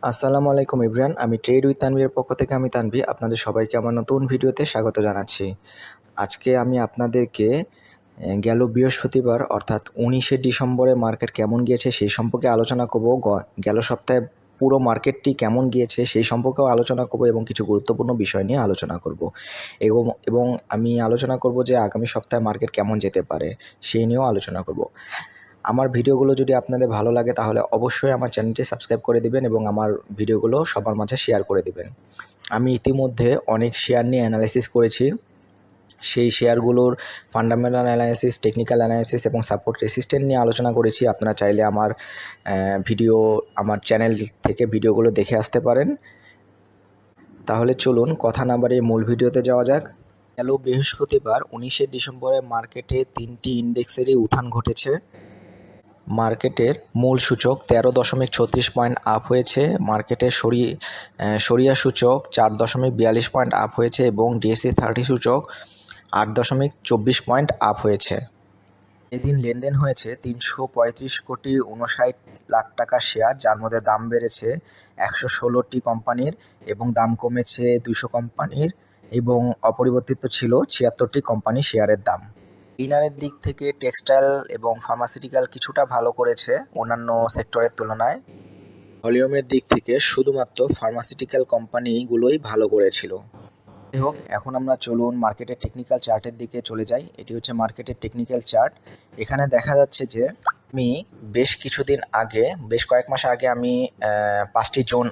আসসালামু আলাইকুম ইব্রান। আমি ট্রেড উইথ তানভীরের পক্ষ থেকে আমি তানভীর। আপনাদের সবাইকে আমার নতুন ভিডিওতে স্বাগত জানাচ্ছি। আজকে আমি আপনাদেরকে গেল বৃহস্পতিবার অর্থাৎ 19শে ডিসেম্বরে মার্কেট কেমন গিয়েছে সেই সম্পর্কে আলোচনা করব। গেল সপ্তাহে পুরো মার্কেটটি কেমন গিয়েছে সেই সম্পর্কেও আলোচনা করব এবং কিছু গুরুত্বপূর্ণ বিষয় নিয়ে আলোচনা করব এবং আমি আলোচনা করব যে আগামী সপ্তাহে মার্কেট কেমন যেতে পারে সেই নিয়েও আলোচনা করব। আমার ভিডিওগুলো যদি আপনাদের ভালো লাগে তাহলে অবশ্যই আমার চ্যানেলটি সাবস্ক্রাইব করে দিবেন এবং আমার ভিডিওগুলো সবার মাঝে শেয়ার করে দিবেন। আমি ইতিমধ্যে অনেক শেয়ার নিয়ে অ্যানালাইসিস করেছি। সেই শেয়ারগুলোর ফান্ডামেন্টাল অ্যানালাইসিস, টেকনিক্যাল অ্যানালাইসিস এবং সাপোর্ট রেসিস্ট্যান্ট নিয়ে আলোচনা করেছি। আপনারা চাইলে আমার চ্যানেল থেকে ভিডিওগুলো দেখে আসতে পারেন। তাহলে চলুন কথা না বাড়িয়ে মূল ভিডিওতে যাওয়া যাক। গেল বৃহস্পতিবার 19শে ডিসেম্বরে মার্কেটে 3টি ইন্ডেক্সেরই উত্থান ঘটেছে। মার্কেটের মূল সূচক 13.36 পয়েন্ট আপ হয়েছে। মার্কেটের সরিয়া সূচক 4.42 পয়েন্ট আপ হয়েছে এবং ডিএসসি 30 সূচক 8.24 পয়েন্ট আপ হয়েছে। এদিন লেনদেন হয়েছে 335 কোটি 59 লাখ টাকার শেয়ার, যার মধ্যে দাম বেড়েছে 116টি কোম্পানির এবং দাম কমেছে 200 কোম্পানির এবং অপরিবর্তিত ছিল 76টি কোম্পানির শেয়ারের দাম। গেইনারের দিক থেকে টেক্সটাইল এবং ফার্মাসিউটিক্যাল কিছুটা ভালো করেছে অন্যান্য সেক্টরের তুলনায়। ভলিউমের দিক থেকে শুধুমাত্র ফার্মাসিউটিক্যাল কোম্পানিগুলোই ভালো করেছিল। যাই হোক, এখন আমরা চলুন মার্কেটের টেকনিক্যাল চার্টের দিকে চলে যাই। এটি হচ্ছে মার্কেটের টেকনিক্যাল চার্ট। এখানে দেখা যাচ্ছে যে আমি বেশ কয়েক মাস আগে আমি 5টি জোন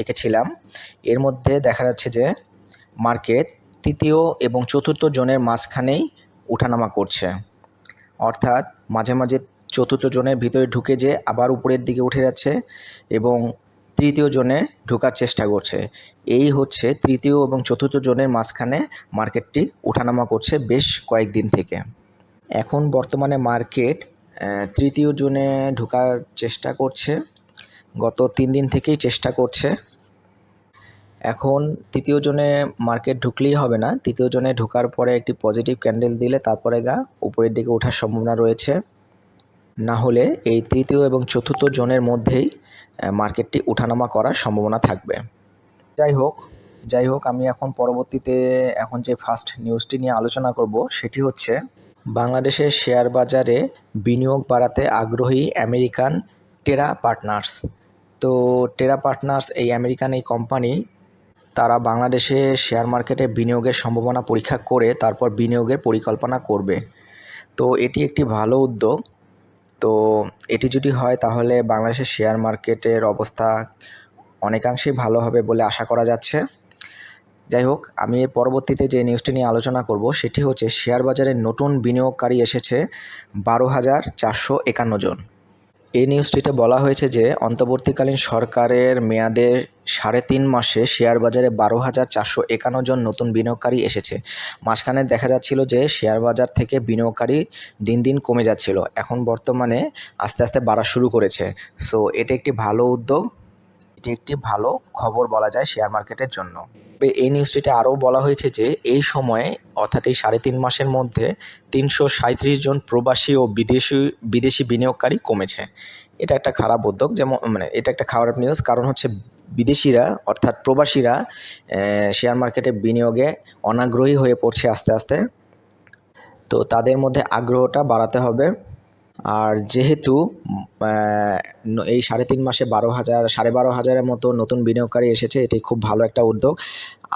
এঁকেছিলাম। এর মধ্যে দেখা যাচ্ছে যে মার্কেট তৃতীয় এবং চতুর্থ জোনের মাঝখানেই ওঠানামা করছে, অর্থাৎ মাঝে মাঝে চতুর্থ জোনের ভিতরে ঢুকে যে আবার উপরের দিকে উঠে যাচ্ছে এবং তৃতীয় জোনে ঢোকার চেষ্টা করছে। এই হচ্ছে তৃতীয় এবং চতুর্থ জোনের মাঝখানে মার্কেটটি ওঠানামা করছে বেশ কয়েকদিন থেকে। এখন বর্তমানে মার্কেট তৃতীয় জোনে ঢোকার চেষ্টা করছে, গত 3 দিন থেকেই চেষ্টা করছে। এখন তৃতীয় জোনে মার্কেট ঢুকলেই হবে না, তৃতীয় জোনে ঢোকার পরে একটি পজিটিভ ক্যান্ডেল দিলে তারপরে উপরের দিকে ওঠার সম্ভাবনা রয়েছে। না হলে এই তৃতীয় এবং চতুর্থ জোনের মধ্যেই মার্কেটটি ওঠানামা করার সম্ভাবনা থাকবে। যাই হোক আমি পরবর্তীতে যে ফার্স্ট নিউজটি নিয়ে আলোচনা করব সেটি হচ্ছে বাংলাদেশের শেয়ার বাজারে বিনিয়োগ বাড়াতে আগ্রহী আমেরিকান টেরা পার্টনার্স। তো টেরা পার্টনার্স এই আমেরিকান এই কোম্পানি, তারা বাংলাদেশে শেয়ার মার্কেটে বিনিয়োগের সম্ভাবনা পরীক্ষা করে তারপর বিনিয়োগের পরিকল্পনা করবে। তো এটি একটি ভালো উদ্যোগ। তো এটি যদি হয় তাহলে বাংলাদেশের শেয়ার মার্কেটের অবস্থা অনেকাংশেই ভালো হবে বলে আশা করা যাচ্ছে। যাই হোক, আমি এর পরবর্তীতে যে নিউজটি নিয়ে আলোচনা করব সেটি হচ্ছে শেয়ার বাজারে নতুন বিনিয়োগকারী এসেছে 12,451 জন। এই নিউজটিতে বলা হয়েছে যে অন্তর্বর্তীকালীন সরকারের মেয়াদের 3.5 মাসে শেয়ার বাজারে 12,451 জন নতুন বিনিয়োগকারী এসেছে। মাঝখানে দেখা যাচ্ছিল যে শেয়ার বাজার থেকে বিনিয়োগকারী দিন দিন কমে যাচ্ছিল, এখন বর্তমানে আস্তে আস্তে বাড়া শুরু করেছে। সো এটা একটি ভালো উদ্যোগ, এটি একটি ভালো খবর বলা যায় শেয়ার মার্কেটের জন্য। এই নিউজটিতে আরও বলা হয়েছে যে এই সময়ে অর্থাৎ এই 3.5 মাসের মধ্যে 337 জন প্রবাসী ও বিদেশি বিনিয়োগকারী কমেছে। এটা একটা খারাপ উদ্যোগ, এটা একটা খারাপ নিউজ, কারণ হচ্ছে বিদেশিরা অর্থাৎ প্রবাসীরা শেয়ার মার্কেটে বিনিয়োগে অনাগ্রহী হয়ে পড়ছে আস্তে আস্তে। তো তাদের মধ্যে আগ্রহটা বাড়াতে হবে। আর যেহেতু এই 3.5 মাসে 12,000 মতো নতুন বিনিয়োগকারী এসেছে, এটি খুব ভালো একটা উদ্যোগ।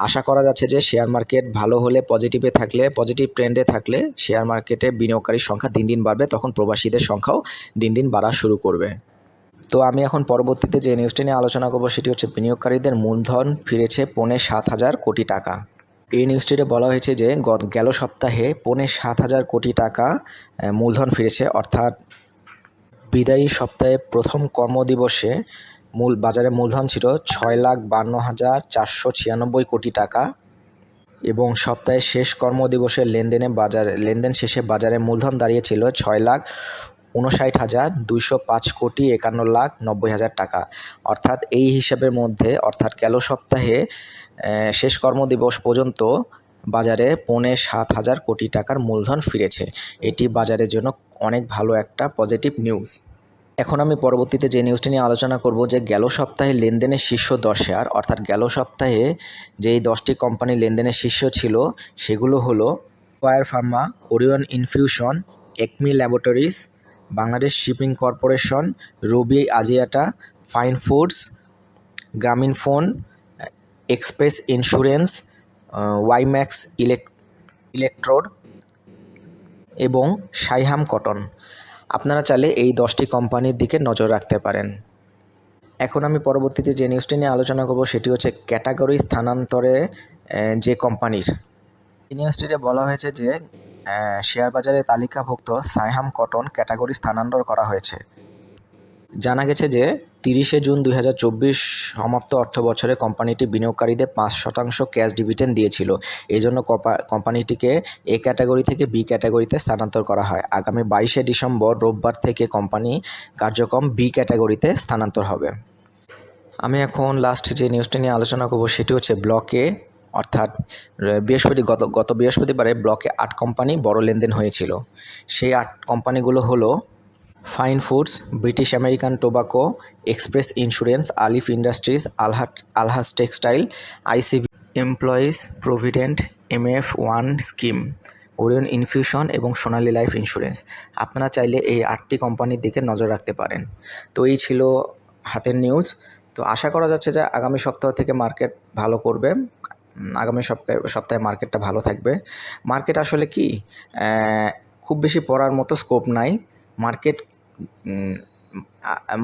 আশা করা যাচ্ছে যে শেয়ার মার্কেট ভালো হলে, পজিটিভ ট্রেন্ডে থাকলে শেয়ার মার্কেটে বিনিয়োগকারীর সংখ্যা দিন দিন বাড়বে, তখন প্রবাসীদের সংখ্যাও দিন দিন বাড়া শুরু করবে। তো আমি এখন পরবর্তীতে যে নিউজটি নিয়ে আলোচনা করব সেটি হচ্ছে বিনিয়োগকারীদের মূলধন ফিরেছে 7,500 কোটি টাকা। এই নিউজটিতে বলা হয়েছে যে গেল সপ্তাহে 7,500 কোটি টাকা মূলধন ফিরেছে, অর্থাৎ বিদায়ী সপ্তাহে প্রথম কর্মদিবসে বাজারে মূলধন ছিল 6,52,496 কোটি টাকা এবং সপ্তাহের শেষ কর্মদিবসের লেনদেন শেষে বাজারে মূলধন দাঁড়িয়েছিল 6,59,205 কোটি 51,90,000 টাকা। অর্থাৎ এই হিসাবের মধ্যে গেল সপ্তাহে শেষ কর্মদিবস পর্যন্ত বাজারে 7,500 কোটি টাকার মূলধন ফিরেছে। এটি বাজারের জন্য অনেক ভালো একটা পজিটিভ নিউজ। এখন আমি পরবর্তীতে যে নিউজটি নিয়ে আলোচনা করব যে গেল সপ্তাহে লেনদেনের শীর্ষ 10 শেয়ার, অর্থাৎ গেল সপ্তাহে যেই 10টি কোম্পানি লেনদেনের শীর্ষ ছিল সেগুলো হলো Square Pharma, Orion Infusion, Acme Laboratories, Bangladesh Shipping Corporation, Robi Axiata, Fine Foods, Grameen Phone, Express Insurance, Wimax Electrode এবং সাইহাম কটন। আপনারা চাইলে এই 10টি কোম্পানির দিকে নজর রাখতে পারেন। এখন আমি পরবর্তীতে যে নিউজটি নিয়ে আলোচনা করব সেটি হচ্ছে ক্যাটাগরি স্থানান্তরে যে কোম্পানির। এই নিউজটিতে বলা হয়েছে যে শেয়ার বাজারে তালিকাভুক্ত সাইহাম কটন ক্যাটাগরি স্থানান্তর করা হয়েছে। জানা গেছে যে 30শে জুন 2024 সমাপ্ত অর্থ বছরে কোম্পানিটি বিনিয়োগকারীদের 5% ক্যাশ ডিভিডেন্ড দিয়েছিল। এই জন্য কোম্পানিটিকে এ ক্যাটাগরি থেকে বি ক্যাটাগরিতে স্থানান্তর করা হয়। আগামী 22শে ডিসেম্বর রোববার থেকে কোম্পানি কার্যক্রম বি ক্যাটাগরিতে স্থানান্তর হবে। আমি এখন লাস্ট যে নিউজটি নিয়ে আলোচনা করব সেটি হচ্ছে ব্লকে, অর্থাৎ গত বৃহস্পতিবারে ব্লকে 8 কোম্পানি বড় লেনদেন হয়েছিল। সেই 8 কোম্পানিগুলো হলো Fine Foods, British American Tobacco, Express Insurance, Alif Industries, Alhaj Textile, ICB Employees Provident, MF1 scheme, Orion Infusion এবং সোনালী লাইফ ইন্স্যুরেন্স। আপনারা চাইলে এই 8টি কোম্পানির দিকে নজর রাখতে পারেন। তো এই ছিল হাতের নিউজ। তো আশা করা যাচ্ছে যে আগামী সপ্তাহ থেকে মার্কেট ভালো করবে, আগামী সপ্তাহে মার্কেটটা ভালো থাকবে। মার্কেট আসলে কি খুব বেশি পড়ার মতো স্কোপ নাই।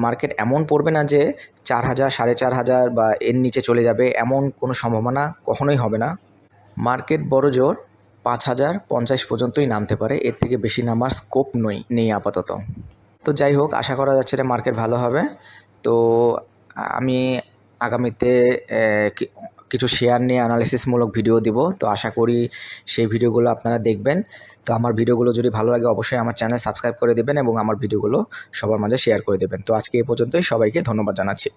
মার্কেট এমন পড়বে না যে 4000, 4500 বা এর নিচে চলে যাবে, এমন কোনো সম্ভাবনা কখনোই হবে না। মার্কেট বড়জোর 5050 পর্যন্তই নামতে পারে, এর থেকে বেশি নামার স্কোপ নেই আপাতত। তো যাই হোক, আশা করা যাচ্ছে যে মার্কেট ভালো হবে। তো আমি আগামীতে কিছু শেয়ার নিয়ে অ্যানালিসিসমূলক ভিডিও দিব। তো আশা করি সেই ভিডিওগুলো আপনারা দেখবেন। তো আমার ভিডিওগুলো যদি ভালো লাগে অবশ্যই আমার চ্যানেল সাবস্ক্রাইব করে দেবেন এবং আমার ভিডিওগুলো সবার মাঝে শেয়ার করে দেবেন। তো আজকে এই পর্যন্তই, সবাইকে ধন্যবাদ জানাচ্ছি।